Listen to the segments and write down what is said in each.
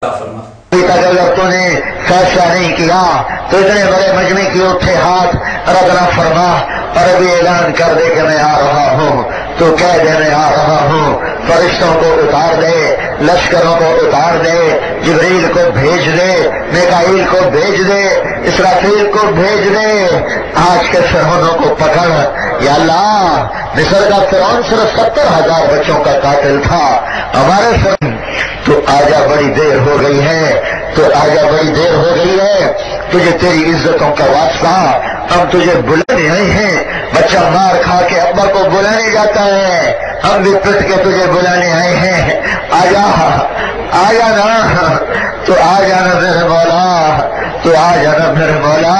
فرما۔ جب تو نے فیصلہ نہیں کیا تو اتنے بڑے مجمع کی اٹھے ہاتھ رد نہ فرما اور ابھی اعلان کر دے کہ میں آ رہا ہوں، تو کہہ دے میں آ رہا ہوں، فرشتوں کو اتار دے، لشکروں کو اتار دے، جبریل کو بھیج دے، میکائیل کو بھیج دے، اسرافیل کو بھیج دے، آج کے فرعونوں کو پکڑ۔ یا اللہ، مصر کا فرعون صرف 70,000 بچوں کا قاتل تھا، ہمارے فرعون تو آجا بڑی دیر ہو گئی ہے، تو آجا بڑی دیر ہو گئی ہے، تجھے تیری عزتوں کا واسطہ، ہم تجھے بلانے آئے ہیں۔ بچہ مار کھا کے ابا کو بلانے جاتا ہے، ہم بھی پٹ کے تجھے بلانے آئے ہیں، آجا آجا نا، تو آ جانا میرے مولا، تو آ جانا میرے مولا،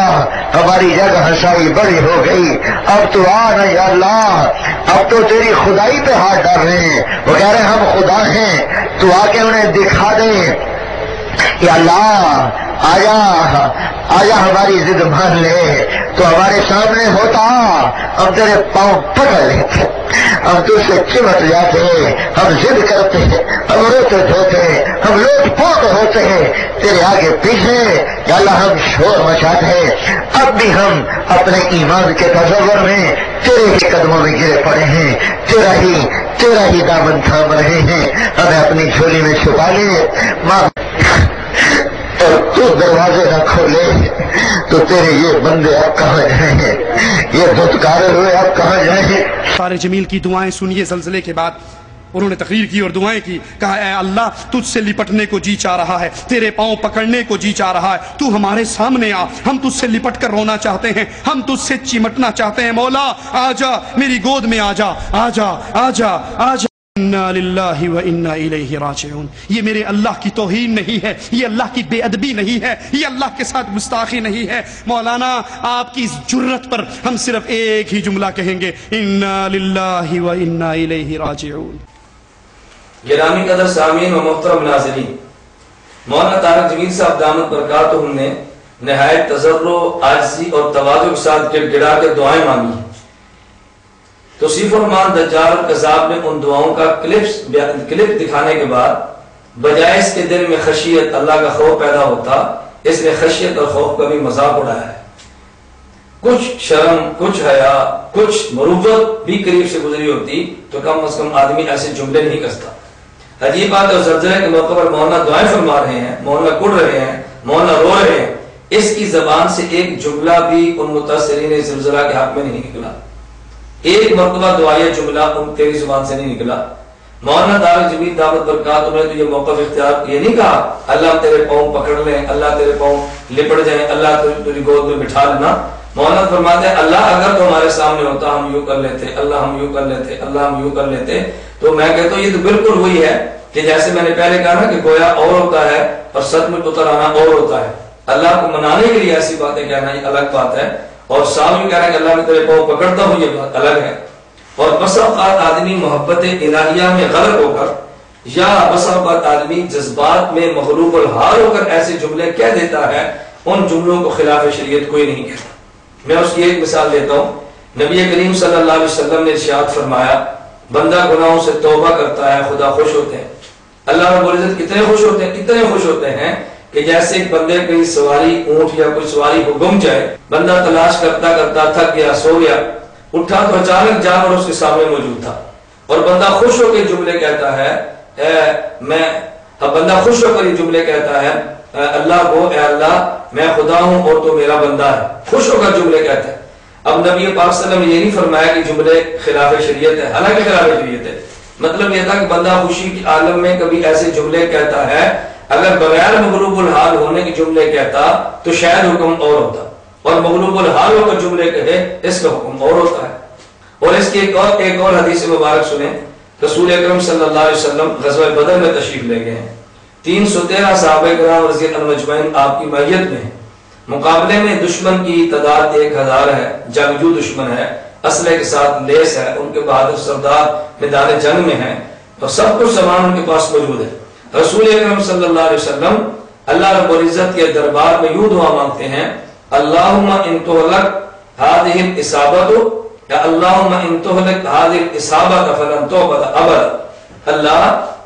ہماری جگ ہنسائی بڑی ہو گئی، اب تو آ نا یا اللہ، اب تو تیری خدائی پہ ہاتھ ڈال رہے ہیں، وہ کہہ رہے ہیں ہم خدا ہیں، تو آ کے انہیں دکھا دے۔ یا اللہ آجا آجا، ہماری ضد مان لے، تو ہمارے سامنے ہوتا ہم تیرے پاؤں پکڑ لیتے، ہم تجھ سے چمٹ جاتے، ہم ضد کرتے، ہم روتے دھوتے، ہم لوٹ پوٹ ہوتے تیرے آگے پیچھے۔ یا اللہ ہم شور مچاتے، اب بھی ہم اپنے ایمان کے تصور میں تیرے ہی قدموں میں گرے پڑے ہیں، تیرا ہی دامن تھام رہے ہیں، ہمیں اپنی جھولی میں چھپا لے ماں، اور تو دروازے نہ کھولے تو تیرے یہ بندے اب کہاں جائیں، یہ دھتکارے ہوئے اب کہاں جائیں۔ سارے جمیل کی دعائیں سنیے۔ زلزلے کے بعد انہوں نے تقریر کی اور دعائیں کی، کہا اے اللہ تجھ سے لپٹنے کو جی چاہ رہا ہے، تیرے پاؤں پکڑنے کو جی چاہ رہا ہے، تو ہمارے سامنے آ، ہم تجھ سے لپٹ کر رونا چاہتے ہیں، ہم تجھ سے چمٹنا چاہتے ہیں، مولا آجا میری گود میں آجا آجا آجا آجا۔ انا للہ و انا الیہ راجعون۔ یہ میرے اللہ کی توہین نہیں ہے، یہ اللہ کی بے ادبی نہیں ہے، یہ اللہ کے ساتھ گستاخی نہیں ہے۔ مولانا آپ کی اس جرت پر ہم صرف ایک ہی جملہ کہیں گے، انا للہ و انا الیہ راجعون۔ گرامی قدر سامعین و محترم ناظرین، مولانا طارق جمیل صاحب دامت برکاتہم نے نہایت تضرع، عاجزی اور تواضع کے ساتھ گڑ گڑا کے دعائیں مانگی، توصیف الرحمان دجال اور کذاب نے ان دعاؤں کا کلپ دکھانے کے بعد بجائے اس کے دل میں خشیت، اللہ کا خوف پیدا ہوتا، اس نے خشیت اور خوف کا بھی مذاق اڑایا ہے۔ کچھ شرم، کچھ حیا، کچھ مروت بھی قریب سے گزری ہوتی تو کم از کم آدمی ایسے جملے نہیں کستا۔ عجیب بات ہے، زلزلے کے موقع پر مولانا دعائیں فرما رہے ہیں، مولانا کڑ رہے ہیں، مولانا رو رہے ہیں، اس کی زبان سے ایک جملہ بھی ان متاثرین زلزلہ کے حق میں نہیں نکلا، ایک مرتبہ دعائیہ جملہ ان تیری زبان سے نہیں نکلا۔ مولانا طارق جمیل دامت برکاتہم نے تو یہ موقف اختیار یہ نہیں کہا اللہ تیرے پاؤں پکڑ لیں، اللہ تیرے پاؤں لپٹ جائیں، اللہ تیری گود میں بٹھا لینا۔ مولانا فرماتے ہیں اللہ اگر تو ہمارے سامنے ہوتا ہم یوں کر لیتے، اللہ ہم یوں کر لیتے، اللہ ہم یوں کر لیتے۔ تو میں کہتا ہوں یہ تو بالکل وہی ہے کہ جیسے میں نے پہلے کہا نا کہ گویا اور ہوتا ہے اور سچ میں اتر آنا اور ہوتا ہے۔ اللہ کو منانے کے لیے ایسی باتیں کہنا یہ الگ بات ہے، اور سامنے کہہ رہا ہے کہ اللہ میں تیرے پاؤں پکڑتا ہوں، یہ بات الگ ہے۔ اور بس اوقات آدمی محبت الہیہ میں غرق ہو کر یا بس اوقات آدمی جذبات میں مغلوب الحال ہو کر ایسے جملے کہہ دیتا ہے، ان جملوں کو خلاف شریعت کوئی نہیں کہتا۔ میں اس کی ایک مثال دیتا ہوں، نبی کریم صلی اللہ علیہ وسلم نے ارشاد فرمایا بندہ گناہوں سے توبہ کرتا ہے خدا خوش ہوتے ہیں۔ اللہ رب العزت کتنے خوش ہوتے ہیں، اتنے خوش ہوتے ہیں کہ جیسے ایک بندے کی سواری اونٹ یا کوئی سواری کو گم جائے، بندہ تلاش کرتا کرتا تھک گیا، سو گیا، اٹھا تو اچانک جانور اس کے سامنے موجود تھا، اور بندہ خوش ہو کے جملے کہتا ہے بندہ خوش ہو کر یہ جملے کہتا ہے اللہ کو، اے اللہ میں خدا ہوں اور تو میرا بندہ ہے، خوش ہو کر جملے کہتا ہے۔ اب نبی پاک صلی اللہ علیہ وسلم نے یہ نہیں فرمایا کہ جملے خلاف شریعت ہے، حالانکہ خلاف شریعت ہے، مطلب یہ تھا کہ بندہ خوشی کے عالم میں کبھی ایسے جملے کہتا ہے، اگر بغیر مغلوب الحال ہونے کے جملے کہتا تو شاید حکم اور ہوتا، اور مغلوب الحال ہو کر جملے کہے اس کا حکم اور ہوتا ہے۔ اور اس کی ایک اور حدیث مبارک سنیں، رسول اکرم صلی اللہ علیہ وسلم غزوہ بدر میں تشریف لے گئے ہیں، 313 صحابہ کرام رضی اللہ عنہم اجمعین آپ کی معیت میں ہیں، مقابلے میں دشمن کی تعداد 1000 ہے، جنگجو دشمن ہے، اسلحے کے ساتھ لیس ہے، ان کے بہادر سردار میدان جنگ میں ہیں، تو سب کچھ سامان ان کے پاس موجود ہے۔ رسول اکرم صلی اللہ علیہ وسلم اللہ رب العزت کے دربار میں یوں دعا مانگتے ہیں اللہم ان تہلک ہذہ الاصابۃ، یا اللہم ان تہلک ہذہ الاصابۃ فلن تعبد ابدا، اللہ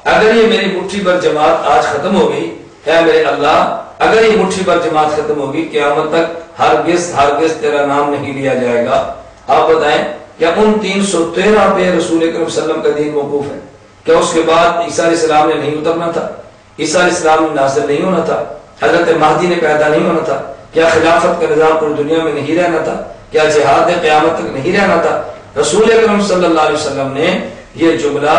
اگر یہ میری مٹھی پر جماعت آج ختم ہو گئی، اے میرے اللہ اگر یہ مٹھی پر جماعت ختم ہوگی قیامت تک ہرگز تیرا نام نہیں لیا جائے گا. آپ بتائیں کیا ان 313 پہ رسول اکرم صلی اللہ علیہ وسلم کا دین موقوف ہے؟ کیا اس کے بعد عیسیٰ علیہ السلام نے نہیں اترنا تھا؟ عیسیٰ علیہ السلام نے نازل نہیں ہونا تھا؟ حضرت مہدی نے پیدا نہیں ہونا تھا؟ کیا خلافت کا نظام پوری دنیا میں نہیں رہنا تھا؟ کیا جہاد قیامت تک نہیں رہنا تھا؟ رسول اکرم صلی اللہ علیہ وسلم نے یہ جملہ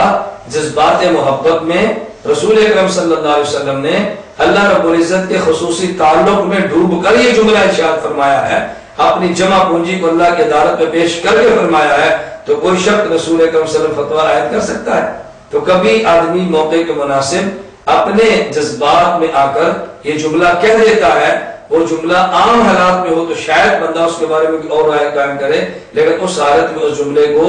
جذبات محبت میں رسول اکرم صلی اللہ علیہ وسلم نے اللہ رب العزت کے خصوصی تعلق میں ڈوب کر یہ جملہ ارشاد فرمایا ہے، اپنی جمع پونجی کو اللہ کی عدالت میں پیش کر کے فرمایا ہے. تو کوئی شخص رسول اکرم صلی اللہ علیہ وسلم فتویٰ عائد کر سکتا ہے؟ تو کبھی آدمی موقع کے مناسب اپنے جذبات میں آ کر یہ جملہ کہہ دیتا ہے، وہ جملہ عام حالات میں ہو تو شاید بندہ اس کے بارے میں اور رائے قائم کرے، لیکن اس حالت میں اس جملے کو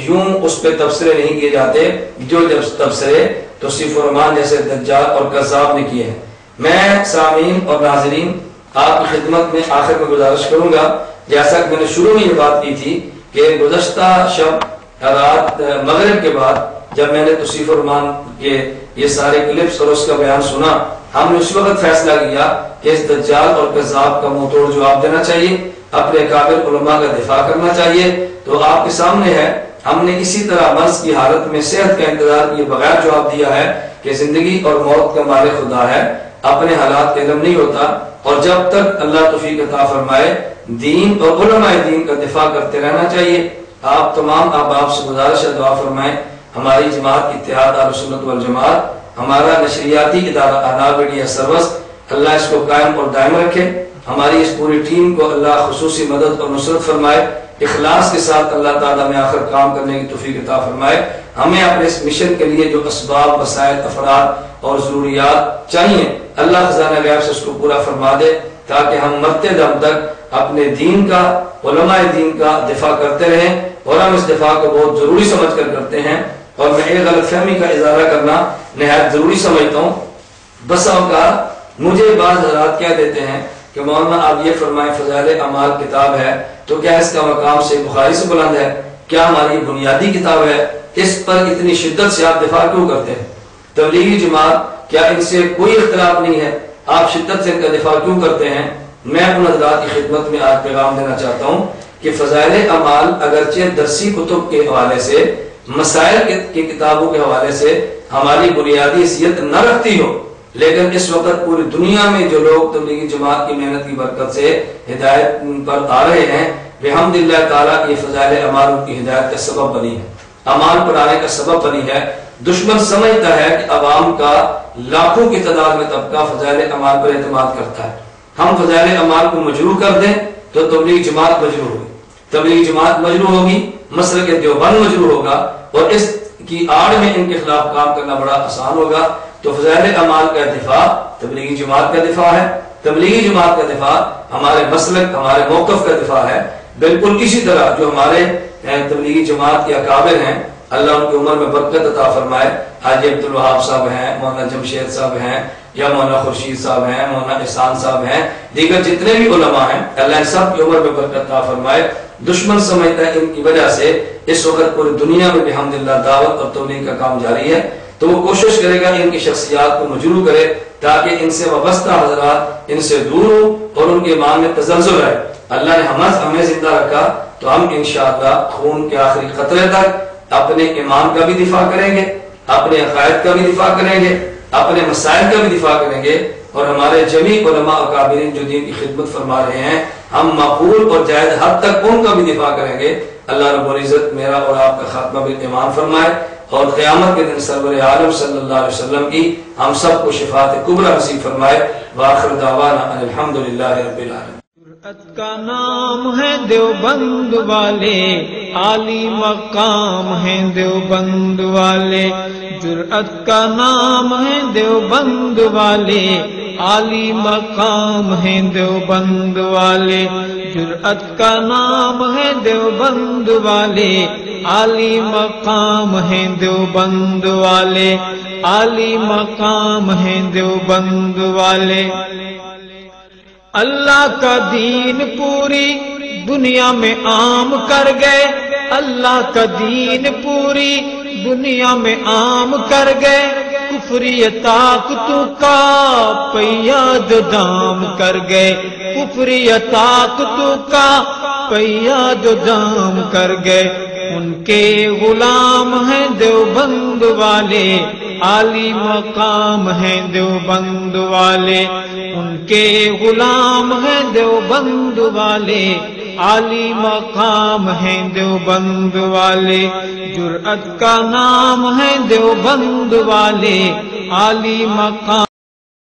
یوں اس پہ تبصرے نہیں کیے جاتے جو تبصرے توصیف الرحمان جیسے دجال اور کذاب نے کیے ہیں. میں سامعین اور ناظرین آپ کی خدمت میں آخر میں گزارش کروں گا، جیسا کہ میں نے شروع میں یہ بات کی تھی کہ گزشتہ شب رات مغرب کے بعد جب میں نے توصیف الرحمان کے یہ سارے کلپس اور اس کا بیان سنا، ہم نے اس وقت فیصلہ کیا کہ اس دجال اور کذاب کا منہ توڑ جواب دینا چاہیے، اپنے کابر علماء کا دفاع کرنا چاہیے. تو آپ کے سامنے ہے، ہم نے اسی طرح مرض کی حالت میں صحت کا انتظار کیے بغیر جواب دیا ہے کہ زندگی اور موت کا مالک خدا ہے، اپنے حالات کا علم نہیں ہوتا، اور جب تک اللہ توفیق عطا فرمائے دین اور علماء دین کا دفاع کرتے رہنا چاہیے. آپ تمام احباب سے گزارش ہے دعا فرمائیں ہماری جماعت اتحاد اہل سنت والجماعت، ہمارا نشریاتی ادارہ آداب میڈیا سروس، اللہ اس کو قائم اور دائم رکھے. ہماری اس پوری ٹیم کو اللہ خصوصی مدد اور نصرت فرمائے، اخلاص کے ساتھ اللہ تعالیٰ میں آخر کام کرنے کی توفیق عطا فرمائے. ہمیں اپنے اس مشن کے لیے جو اسباب، وسائل، افراد اور ضروریات چاہیے اللہ خزانہ غیب سے اس کو پورا فرما دے، تاکہ ہم مرتے دم تک اپنے دین کا، علماء دین کا دفاع کرتے رہیں، اور ہم اس دفاع کو بہت ضروری سمجھ کر کرتے ہیں. اور میں ایک غلط فہمی کا اظہار کرنا نہایت ضروری سمجھتا ہوں. بس اوقات مجھے بعض حضرات کہہ دیتے ہیں کہ مولانا آپ یہ فرمائیں فضائل اعمال کتاب ہے تو کیا اس کا مقام سے بخاری سے بلند ہے؟ کیا ہماری بنیادی کتاب ہے؟ اس پر اتنی شدت سے آپ دفاع کیوں کرتے ہیں؟ تبلیغی جماعت کیا ان سے کوئی اختلاف نہیں ہے؟ آپ شدت سے ان کا دفاع کیوں کرتے ہیں؟ میں ان حضرات کی خدمت میں آج پیغام دینا چاہتا ہوں کہ فضائل اعمال اگرچہ درسی کتب کے حوالے سے، مسائل کی کتابوں کے حوالے سے ہماری بنیادی حیثیت نہ رکھتی ہو، لیکن اس وقت پوری دنیا میں جو لوگ تبلیغی جماعت کی محنت کی برکت سے ہدایت پر آ رہے ہیں، بحمدللہ تعالیٰ یہ فضائل اعمال ان کی ہدایت کا سبب بنی ہے، اعمال پر آنے کا سبب بنی ہے. دشمن سمجھتا ہے کہ عوام کا لاکھوں کی تعداد میں طبقہ فضائل اعمال پر اعتماد کرتا ہے. ہم فضائل اعمال کو مجروح کر دیں تو تبلیغ جماعت مجروح ہوگی، تبلیغ جماعت مجروح ہوگی، مسلک دیوبند مجروح ہوگا، اور اس کی آڑ میں ان کے خلاف کام کرنا بڑا آسان ہوگا. تو فضائل اعمال کا دفاع تبلیغی جماعت کا دفاع ہے، تبلیغی جماعت کا دفاع ہمارے مسلک، ہمارے موقف کا دفاع ہے. بالکل اسی طرح جو ہمارے تبلیغی جماعت کے اکابر ہیں، اللہ ان کی عمر میں برکت عطا فرمائے، حاجی عبدالوہاب صاحب ہیں، مولانا جمشید صاحب ہیں، یا مولانا خورشید صاحب ہیں، مولانا احسان صاحب ہیں، دیگر جتنے بھی علماء ہیں، اللہ ان سب کی عمر میں برکت عطا فرمائے. دشمن سمجھتا ہے ان کی وجہ سے اس وقت پوری دنیا میں بحمدللہ دعوت اور تبلیغ کا کام جاری ہے، تو وہ کوشش کرے گا ان کی شخصیات کو مجروح کرے تاکہ ان سے وابستہ حضرات ان سے دور ہوں اور ان کے ایمان میں تزلزل رہے. اللہ نے ہمیں زندہ رکھا تو ہم انشاءاللہ خون کے آخری قطرے تک اپنے ایمان کا بھی دفاع کریں گے، اپنے عقائد کا بھی دفاع کریں گے، اپنے مسائل کا بھی دفاع کریں گے، اور ہمارے جمیع علماء اکابرین جو دین کی خدمت فرما رہے ہیں ہم معقول اور جائز حد تک ان کا بھی دفاع کریں گے. اللہ رب العزت میرا اور آپ کا خاتمہ بالایمان فرمائے، اور قیامت کے دن سرور عالم صلی اللہ علیہ وسلم کی ہم سب کو شفاعت کبریٰ نصیب فرمائے. وآخر دعوانا الحمدللہ رب العالمین. جرأت کا نام ہے دیوبند والے، عالی مقام ہے دیوبند والے. جرأت کا نام ہے دیوبند والے، عالی مقام ہے دیوبند والے. جرأت کا نام ہے دیوبند والے، عالی مقام ہے دیوبند والے، عالی مقام ہے دیوبند والے. اللہ کا دین پوری دنیا میں عام کر گئے، اللہ کا دین پوری دنیا میں عام کر گئے. کفری طاقتوں کا پہیا جو دام کر گئے، کفری طاقتوں کا پہیا جو دام کر گئے، ان کے غلام ہیں دیوبند والے، عالی مقام ہیں دیوبند والے، ان کے غلام ہیں دیوبند والے، عالی مقام ہیں دیوبند والے، جرأت کا نام ہے دیوبند والے، عالی مقام